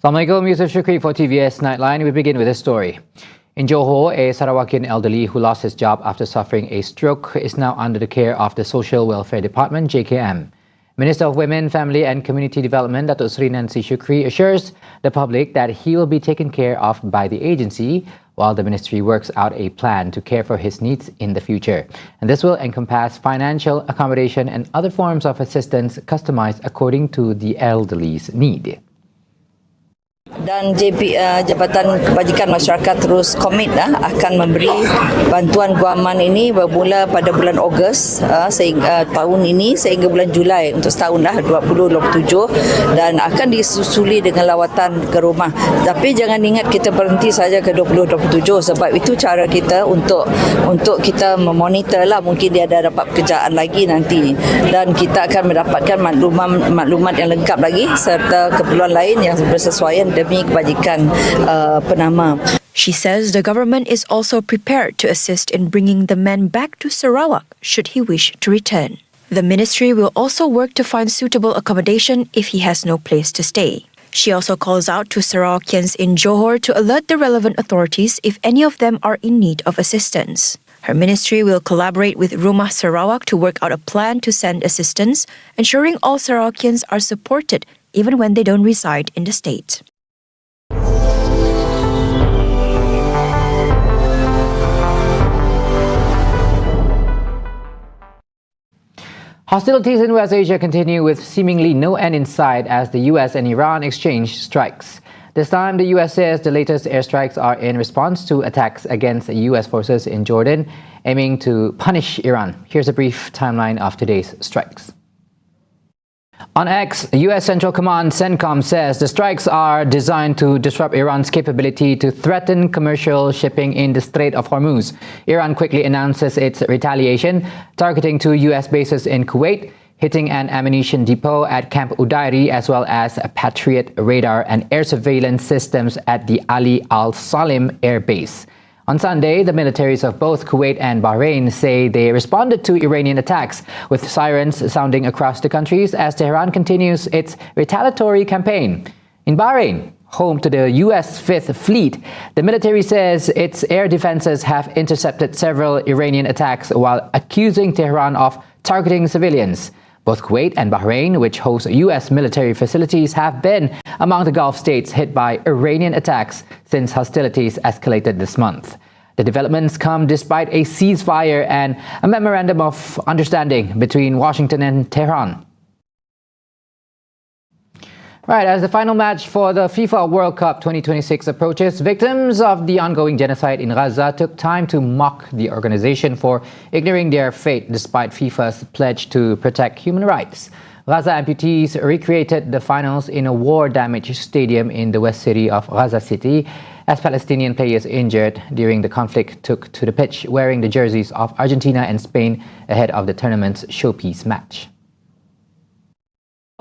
Assalamualaikum, Yusuf Shukri for TVS Nightline. We begin with this story. In Johor, a Sarawakian elderly who lost his job after suffering a stroke is now under the care of the Social Welfare Department, JKM. Minister of Women, Family and Community Development, Datuk Sri Nancy Shukri, assures the public that he will be taken care of by the agency while the ministry works out a plan to care for his needs in the future. And this will encompass financial, accommodation and other forms of assistance customized according to the elderly's need. Dan Jabatan Kebajikan Masyarakat terus komit akan memberi bantuan guaman ini bermula pada bulan Ogos sehingga tahun ini sehingga bulan Julai untuk setahun 2027 dan akan disusuli dengan lawatan ke rumah. Tapi jangan ingat kita berhenti saja ke 2027 sebab itu cara kita untuk kita memonitor lah, mungkin dia ada dapat pekerjaan lagi nanti dan kita akan mendapatkan maklumat yang lengkap lagi serta keperluan lain yang bersesuaian demi kebajikan penama. She says the government is also prepared to assist in bringing the man back to Sarawak should he wish to return. The ministry will also work to find suitable accommodation if he has no place to stay. She also calls out to Sarawakians in Johor to alert the relevant authorities if any of them are in need of assistance. Her ministry will collaborate with Rumah Sarawak to work out a plan to send assistance, ensuring all Sarawakians are supported even when they don't reside in the state. Hostilities in West Asia continue with seemingly no end in sight as the US and Iran exchange strikes. This time, the US says the latest airstrikes are in response to attacks against US forces in Jordan, aiming to punish Iran. Here's a brief timeline of today's strikes. On X, US Central Command CENTCOM says the strikes are designed to disrupt Iran's capability to threaten commercial shipping in the Strait of Hormuz. Iran quickly announces its retaliation, targeting 2 US bases in Kuwait, hitting an ammunition depot at Camp Udairi, as well as a Patriot radar and air surveillance systems at the Ali Al Salim Air Base. On Sunday, the militaries of both Kuwait and Bahrain say they responded to Iranian attacks, with sirens sounding across the countries as Tehran continues its retaliatory campaign. In Bahrain, home to the US Fifth Fleet, the military says its air defenses have intercepted several Iranian attacks while accusing Tehran of targeting civilians. Both Kuwait and Bahrain, which host US military facilities, have been among the Gulf states hit by Iranian attacks since hostilities escalated this month. The developments come despite a ceasefire and a memorandum of understanding between Washington and Tehran. Right, as the final match for the FIFA World Cup 2026 approaches, victims of the ongoing genocide in Gaza took time to mock the organization for ignoring their fate despite FIFA's pledge to protect human rights. Gaza amputees recreated the finals in a war-damaged stadium in the west city of Gaza City as Palestinian players injured during the conflict took to the pitch wearing the jerseys of Argentina and Spain ahead of the tournament's showpiece match.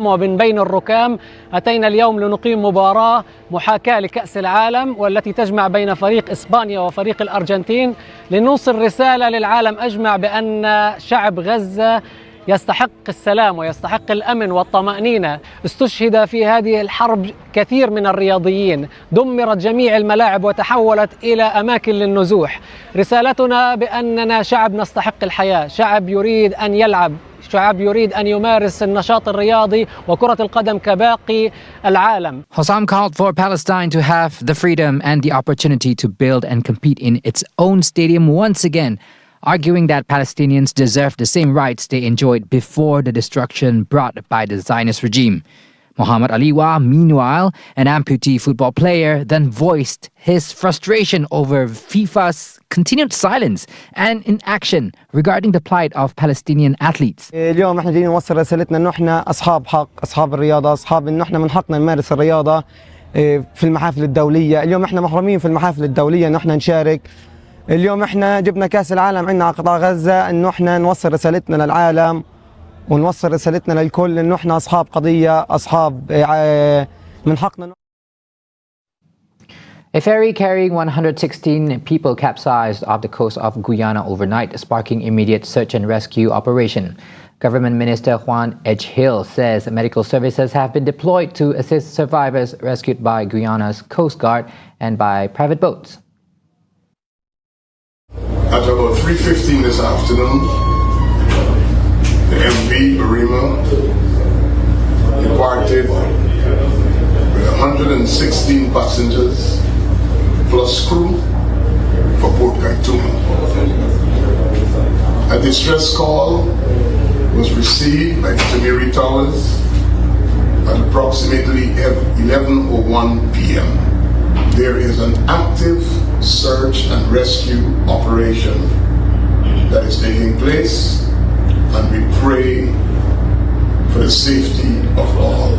ومن بين الركام أتينا اليوم لنقيم مباراة محاكاة لكأس العالم والتي تجمع بين فريق إسبانيا وفريق الأرجنتين لنوصل رسالة للعالم أجمع بأن شعب غزة يستحق السلام ويستحق الأمن والطمأنينة. استشهد في هذه الحرب كثير من الرياضيين، دمرت جميع الملاعب وتحولت إلى أماكن للنزوح. رسالتنا بأننا شعب نستحق الحياة، شعب يريد أن يلعب، شعب يريد أن يمارس النشاط الرياضي وكرة القدم كباقي العالم. Hossam called for Palestine to have the freedom and the opportunity to build and compete in its own stadium once again, arguing that Palestinians deserve the same rights they enjoyed before the destruction brought by the Zionist regime. Muhammad Aliwa, meanwhile, an amputee football player, then voiced his frustration over FIFA's continued silence and inaction regarding the plight of Palestinian athletes. اليوم احنا جايين نوصل رسالتنا انه احنا اصحاب حق، اصحاب الرياضه، اصحاب انه احنا من حقنا نمارس الرياضه في المحافل الدوليه، اليوم احنا محرومين في المحافل الدوليه انه احنا نشارك. اليوم احنا جبنا كاس العالم عندنا على قطاع غزه انه احنا نوصل رسالتنا للعالم ونوصل رسالتنا للكل انه احنا اصحاب قضيه، اصحاب من حقنا. A ferry carrying 116 people capsized off the coast of Guyana overnight, sparking immediate search and rescue operation. Government Minister Juan H. Hill says medical services have been deployed to assist survivors rescued by Guyana's Coast Guard and by private boats. At about 3:15 this afternoon, the MV Barima departed with 116 passengers plus crew for Port Kaituma. A distress call was received by Tamiri Towers at approximately 11:01 p.m. There is an active search and rescue operation that is taking place, and we pray for the safety of all.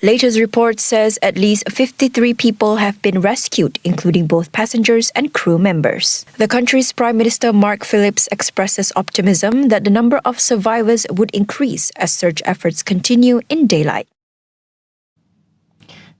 Latest report says at least 53 people have been rescued, including both passengers and crew members. The country's Prime Minister Mark Phillips expresses optimism that the number of survivors would increase as search efforts continue in daylight.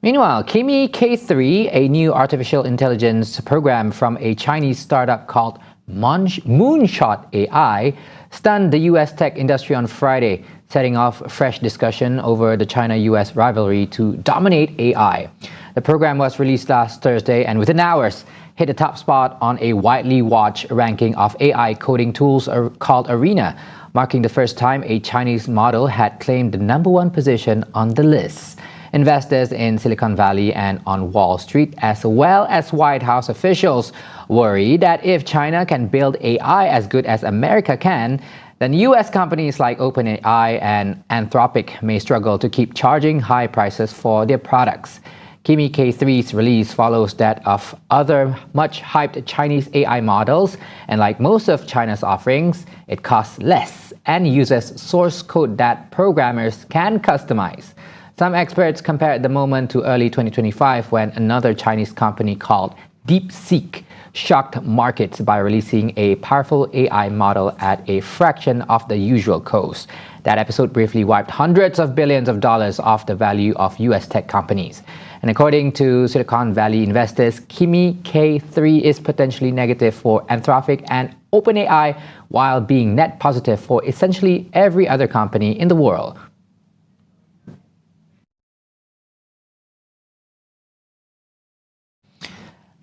Meanwhile, Kimi K3, a new artificial intelligence program from a Chinese startup called Moonshot AI, stunned the U.S. tech industry on Friday, setting off fresh discussion over the China-U.S. rivalry to dominate AI. The program was released last Thursday and within hours hit the top spot on a widely watched ranking of AI coding tools called Arena, marking the first time a Chinese model had claimed the #1 position on the list. Investors in Silicon Valley and on Wall Street, as well as White House officials, worry that if China can build AI as good as America can, then U.S. companies like OpenAI and Anthropic may struggle to keep charging high prices for their products. Kimi K3's release follows that of other much-hyped Chinese AI models, and like most of China's offerings, it costs less and uses source code that programmers can customize. Some experts compared the moment to early 2025 when another Chinese company called DeepSeek shocked markets by releasing a powerful AI model at a fraction of the usual cost. That episode briefly wiped hundreds of billions of dollars off the value of US tech companies. And according to Silicon Valley investors, Kimi K3 is potentially negative for Anthropic and OpenAI, while being net positive for essentially every other company in the world.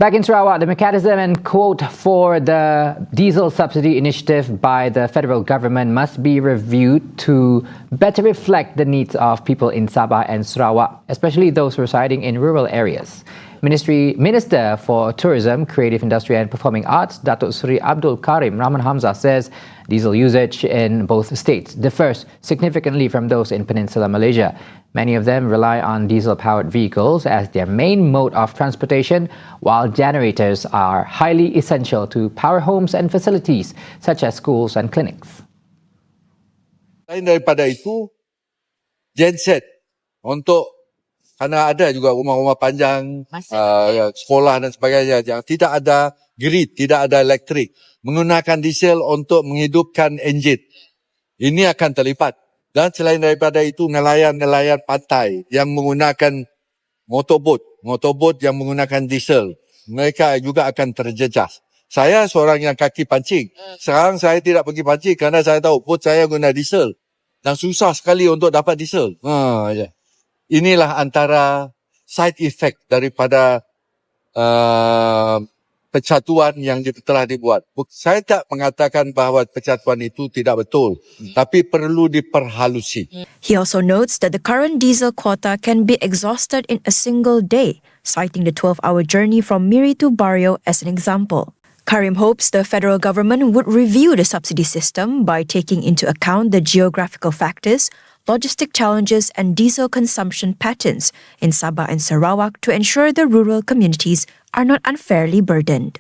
Back in Sarawak, the mechanism and quote for the diesel subsidy initiative by the federal government must be reviewed to better reflect the needs of people in Sabah and Sarawak, especially those residing in rural areas. Minister for Tourism, Creative Industry and Performing Arts, Datuk Seri Abdul Karim Rahman Hamzah says diesel usage in both states differs significantly from those in Peninsular Malaysia. Many of them rely on diesel-powered vehicles as their main mode of transportation, while generators are highly essential to power homes and facilities such as schools and clinics. Selain daripada itu, genset untuk kerana ada juga rumah-rumah panjang, sekolah dan sebagainya yang tidak ada grid, tidak ada elektrik, menggunakan diesel untuk menghidupkan enjin. Ini akan terlibat. Dan selain daripada itu, nelayan-nelayan pantai yang menggunakan motorbot yang menggunakan diesel, mereka juga akan terjejas. Saya seorang yang kaki pancing. Sekarang saya tidak pergi pancing kerana saya tahu bot saya guna diesel. Dan susah sekali untuk dapat diesel. Inilah antara side effect daripada pencatuan yang telah dibuat. Saya tak mengatakan bahawa pencatuan itu tidak betul, tapi perlu diperhalusi. He also notes that the current diesel quota can be exhausted in a single day, citing the 12-hour journey from Miri to Barrio as an example. Karim hopes the federal government would review the subsidy system by taking into account the geographical factors, logistic challenges and diesel consumption patterns in Sabah and Sarawak to ensure the rural communities are not unfairly burdened.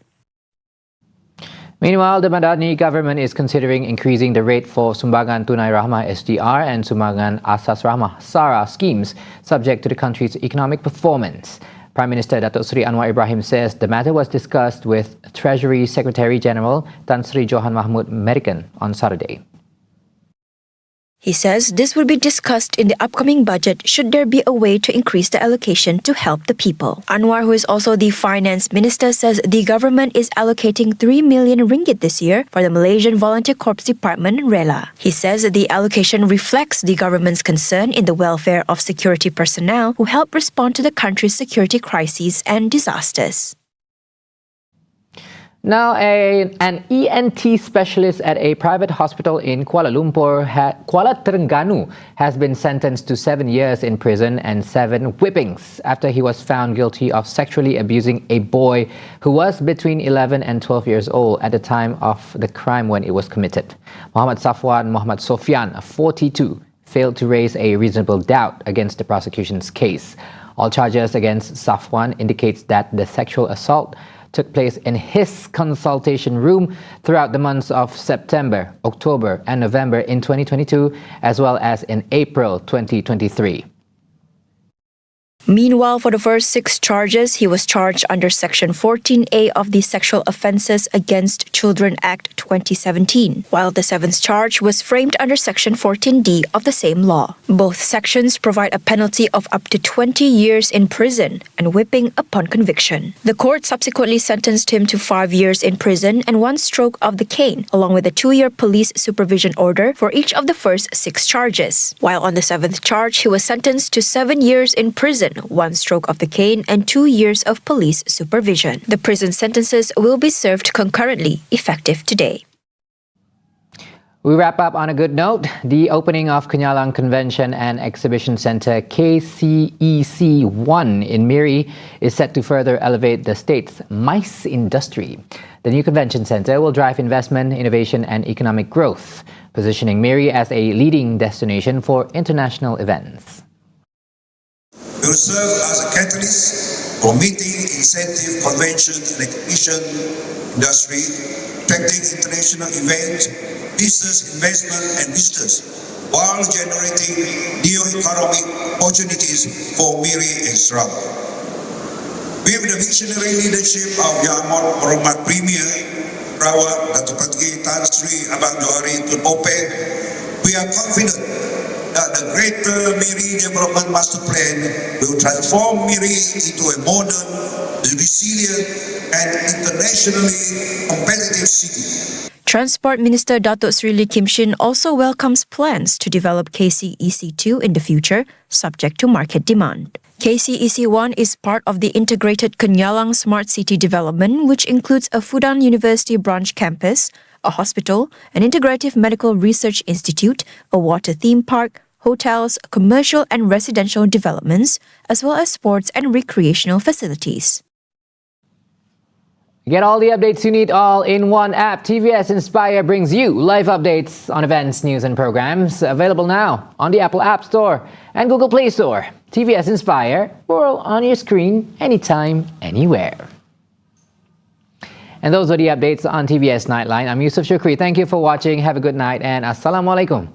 Meanwhile, the Madani government is considering increasing the rate for Sumbangan Tunai Rahmah SDR and Sumbangan Asas Rahmah SARA schemes, subject to the country's economic performance. Prime Minister Datuk Seri Anwar Ibrahim says the matter was discussed with Treasury Secretary General Tan Sri Johan Mahmud Merican on Saturday. He says this will be discussed in the upcoming budget should there be a way to increase the allocation to help the people. Anwar, who is also the finance minister, says the government is allocating 3 million ringgit this year for the Malaysian Volunteer Corps Department, RELA. He says the allocation reflects the government's concern in the welfare of security personnel who help respond to the country's security crises and disasters. Now, an ENT specialist at a private hospital in Kuala Terengganu has been sentenced to 7 years in prison and 7 whippings after he was found guilty of sexually abusing a boy who was between 11 and 12 years old at the time of the crime when it was committed. Muhammad Sofian, 42, failed to raise a reasonable doubt against the prosecution's case. All charges against Safwan indicates that the sexual assault took place in his consultation room throughout the months of September, October and November in 2022, as well as in April 2023. Meanwhile, for the first 6 charges, he was charged under Section 14A of the Sexual Offences Against Children Act 2017, while the 7th charge was framed under Section 14D of the same law. Both sections provide a penalty of up to 20 years in prison and whipping upon conviction. The court subsequently sentenced him to 5 years in prison and 1 stroke of the cane, along with a 2-year police supervision order for each of the first 6 charges. While on the 7th charge, he was sentenced to 7 years in prison, 1 stroke of the cane and 2 years of police supervision. The prison sentences will be served concurrently, effective today. We wrap up on a good note. The opening of Kenyalang Convention and Exhibition Centre KCEC1 in Miri is set to further elevate the state's MICE industry. The new convention centre will drive investment, innovation and economic growth, positioning Miri as a leading destination for international events. Will serve as a catalyst for meeting incentive convention and exhibition industry, attracting international events, business investment and visitors, while generating new economic opportunities for Miri and Sarawak. With the visionary leadership of Yang Hormat Premier Sarawak, Datuk Patigiri Tan Sri Abang Johari Tun Openg, we are confident that the Greater Miri Development Master Plan will transform Miri into a modern, resilient and internationally competitive city. Transport Minister Datuk Sri Lee Kim Shin also welcomes plans to develop KCEC2 in the future, subject to market demand. KCEC1 is part of the integrated Kenyalang Smart City development, which includes a Fudan University branch campus, a hospital, an integrative medical research institute, a water theme park, hotels, commercial and residential developments, as well as sports and recreational facilities. Get all the updates you need all in one app. TVS Inspire brings you live updates on events, news and programs. Available now on the Apple App Store and Google Play Store. TVS Inspire, world on your screen, anytime, anywhere. And those are the updates on TVS Nightline. I'm Yusuf Shukri. Thank you for watching. Have a good night and Assalamualaikum.